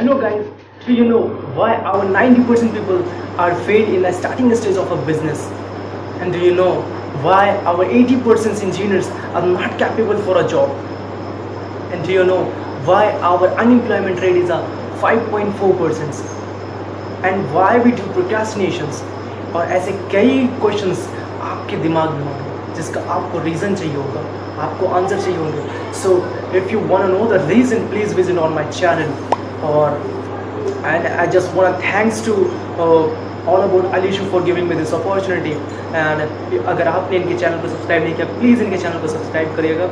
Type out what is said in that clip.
Hello guys, do you know why our 90% people are failed in the starting stage of a business? And do you know why our 80% engineers are not capable for a job? And do you know why our unemployment rate is a 5.4%? And why we do procrastinations? और ऐसे कई questions आपके दिमाग में होंगे जिसका आपको reason चाहिए होगा, आपको आंसर चाहिए होंगे. So if you want to know the reason, please visit on my channel. और and I just want to thanks to all about Alishu for giving me this opportunity. And अगर आपने इनके channel को subscribe नहीं किया, please इनके channel को subscribe करिएगा.